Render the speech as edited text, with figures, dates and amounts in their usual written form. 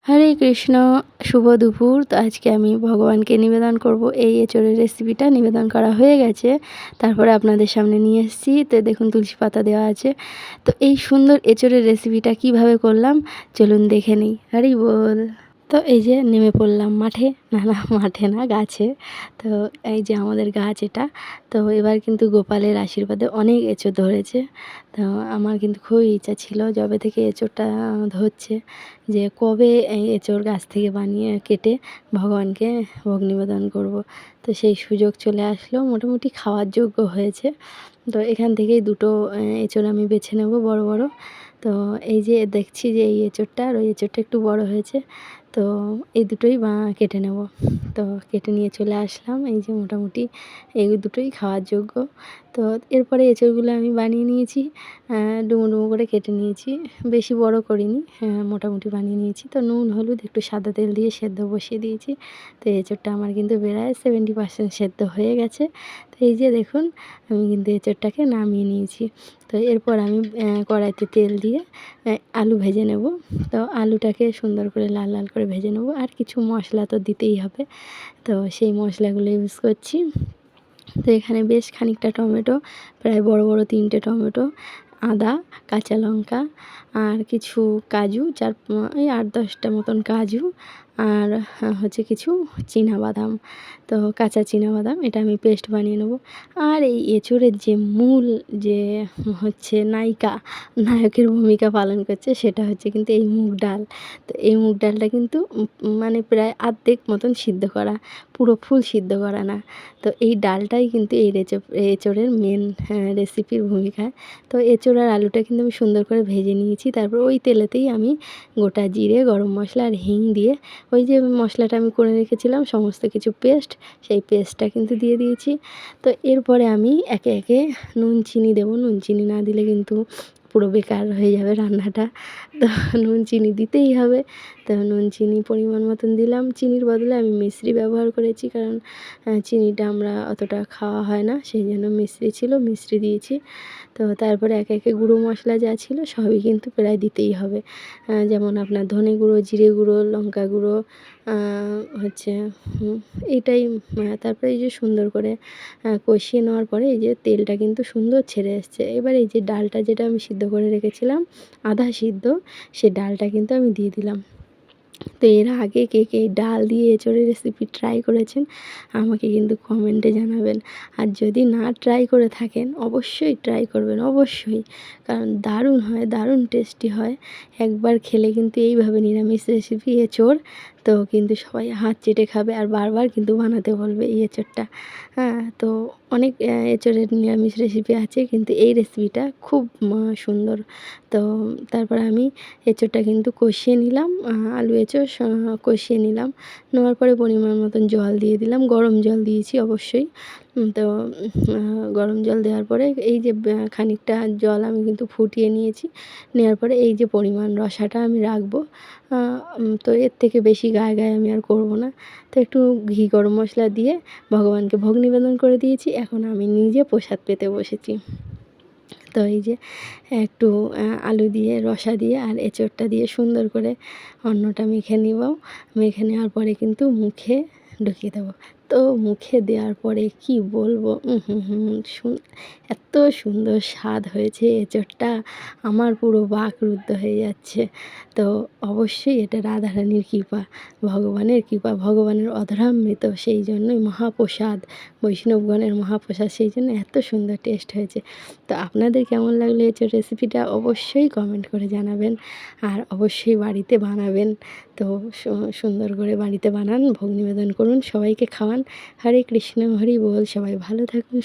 হরে কৃষ্ণ, শুভ দুপুর। তো আজকে আমি ভগবানকে নিবেদন করব এই এঁচোড়ের রেসিপিটা নিবেদন করা হয়ে গেছে। তারপরে আপনাদের সামনে নিয়ে এসেছি। তো দেখুন তুলসী পাতা দেওয়া আছে। তো এই সুন্দর এঁচোড়ের রেসিপিটা কিভাবে করলাম চলুন দেখে নিই। হরি বল। তো এই যে নেমে পড়লাম মাঠে, না মাঠে না, গাছে। তো এই যে আমাদের গাছ এটা। তো এবার কিন্তু গোপালের আশীর্বাদে অনেক এঁচোড় ধরেছে। তো আমার কিন্তু খুবই ইচ্ছা ছিল যবে থেকে এঁচোড়টা ধরছে যে কবে এই এঁচোড় গাছ থেকে বানিয়ে কেটে ভগবানকে ভোগ নিবেদন করব। তো সেই সুযোগ চলে আসলো, মোটামুটি খাওয়ার যোগ্য হয়েছে। তো এখান থেকেই দুটো এঁচোড় আমি বেছে নেব বড় বড়। তো এই যে দেখছি যে এই এঁচোড়টা আর ওই এঁচোড়টা একটু বড় হয়েছে। তো এই দুটোই কেটে নেব। তো কেটে নিয়ে চলে আসলাম। এই যে মোটামুটি এই দুটোই খাওয়ার যোগ্য। তো এরপরে এঁচোড়গুলো আমি বানিয়ে নিয়েছি, ডুমো ডুমো করে কেটে নিয়েছি, বেশি বড় করিনি, মোটামুটি বানিয়ে নিয়েছি। তো নুন হলুদ একটু সাদা তেল দিয়ে সেদ্ধ বসিয়ে দিয়েছি। তো এঁচোড়টা আমার কিন্তু প্রায় 70% সেদ্ধ হয়ে গেছে। তো এই যে দেখুন আমি কিন্তু এঁচোড়টাকে নামিয়ে নিয়েছি। তো এরপর আমি কড়াইতে তেল দিয়ে আলু ভেজে নেব। তো আলুটাকে সুন্দর করে লাল লাল করে ভেজে নেব। আর কিছু মশলা তো দিতেই হবে, তো সেই মশলাগুলো ইউজ করছি। তো এখানে বেশ খানিকটা টমেটো, প্রায় বড় বড় 3টে টমেটো, আদা, কাঁচা লঙ্কা আর কিছু কাজু, এই 8-10টা মতন কাজু, আর হচ্ছে কিছু বাদাম। তো কাঁচা বাদাম এটা আমি পেস্ট বানিয়ে নেব। আর এই এঁচোড়ের যে মূল যে হচ্ছে নায়কের ভূমিকা পালন করছে সেটা হচ্ছে কিন্তু এই মুগ ডাল। তো এই মুগ ডালটা কিন্তু মানে প্রায় অর্ধেক মতন সিদ্ধ করা, পুরো ফুল সিদ্ধ করা না। তো এই ডালটাই কিন্তু এই এঁচোড়ের মেন রেসিপির ভূমিকা। তো এঁচোড় আর আলুটা কিন্তু আমি সুন্দর করে ভেজে নিয়েছি। তারপর ওই তেলেতেই আমি গোটা জিরে, গরম মশলা আর হিং দিয়ে ওই যে মশলাটা আমি করে রেখেছিলাম সমস্ত কিছু পেস্ট, সেই পেস্টটা কিন্তু দিয়ে দিয়েছি। তো এরপরে আমি একে একে নুন চিনি দেবো। নুন চিনি না দিলে কিন্তু পুরো বেকার হয়ে যাবে রান্নাটা। তো নুন চিনি দিতেই হবে। তো নুন চিনি পরিমাণ মতন দিলাম। চিনির বদলে আমি মিশ্রি ব্যবহার করেছি, কারণ চিনিটা আমরা অতটা খাওয়া হয় না, সেই জন্য মিশ্রি ছিল, মিশ্রি দিয়েছি। তো তারপরে একে একে গুঁড়ো মশলা যা ছিল সবই কিন্তু প্রায় দিতেই হবে। যেমন আপনার ধনে গুঁড়ো, জিরে গুঁড়ো, লঙ্কা গুঁড়ো, হচ্ছে এইটাই। তারপরে এই যে সুন্দর করে কষিয়ে নেওয়ার পরে এই যে তেলটা কিন্তু সুন্দর ছেড়ে এসছে। এবার এই যে ডালটা যেটা আমি সিদ্ধ করে রেখেছিলাম আধা সিদ্ধ, সেই ডালটা কিন্তু আমি দিয়ে দিলাম। তো এর আগে কে কে এই ডাল দিয়ে এঁচোড়ের রেসিপি ট্রাই করেছেন আমাকে কিন্তু কমেন্টে জানাবেন। আর যদি না ট্রাই করে থাকেন অবশ্যই ট্রাই করবেন, অবশ্যই, কারণ দারুণ হয়, দারুণ টেস্টি হয়। একবার খেলে কিন্তু এইভাবে নিরামিষ রেসিপি এঁচোড়, তো কিন্তু সবাই হাত চেটে খাবে আর বারবার কিন্তু বানাতে বলবে এই এঁচোড়টা। হ্যাঁ, তো অনেক এঁচোড়ের নিরামিষ রেসিপি আছে, কিন্তু এই রেসিপিটা খুব সুন্দর। তো তারপর আমি এঁচোড়টা কিন্তু কষিয়ে নিলাম, আলু এঁচোড় কষিয়ে নিলাম। নেওয়ার পরে পরিমাণ মতন জল দিয়ে দিলাম, গরম জল দিয়েছি অবশ্যই। তো গরম জল দেওয়ার পরে এই যে খানিকটা জল আমি কিন্তু ফুটিয়ে নিয়েছি। নেওয়ার পরে এই যে পরিমাণ রসাটা আমি রাখবো, তো এর থেকে বেশি গায়ে গায়ে আমি আর করব না। তো একটু ঘি গরম মশলা দিয়ে ভগবানকে ভোগ নিবেদন করে দিয়েছি। এখন আমি নিজে প্রসাদ পেতে বসেছি। তো এই যে একটু আলু দিয়ে, রসা দিয়ে আর এঁচোড়টা দিয়ে সুন্দর করে অন্নটা মেখে নিব। মেখে নেওয়ার পরে কিন্তু মুখে ঢুকিয়ে দেবো। তো মুখে দেওয়ার পরে কি বলবো, এত সুন্দর স্বাদ হয়েছে এঁচোড়টা, আমার পুরো বাকরুদ্ধ হয়ে যাচ্ছে। তো অবশ্যই এটা রাধারানীর কৃপা, ভগবানের কৃপা, ভগবানের অধরামৃত, সেই জন্যই মহাপ্রসাদ, বৈষ্ণবগণের মহাপ্রসাদ, সেই জন্য এত সুন্দর টেস্ট হয়েছে। তো আপনাদের কেমন লাগলো এঁচোড় রেসিপিটা অবশ্যই কমেন্ট করে জানাবেন। আর অবশ্যই বাড়িতে বানাবেন। তো সুন্দর করে বাড়িতে বানান, ভোগ নিবেদন করুন, সবাইকে খাওয়ান। হরে কৃষ্ণ, হরি বল। সবাই ভালো থাকুন।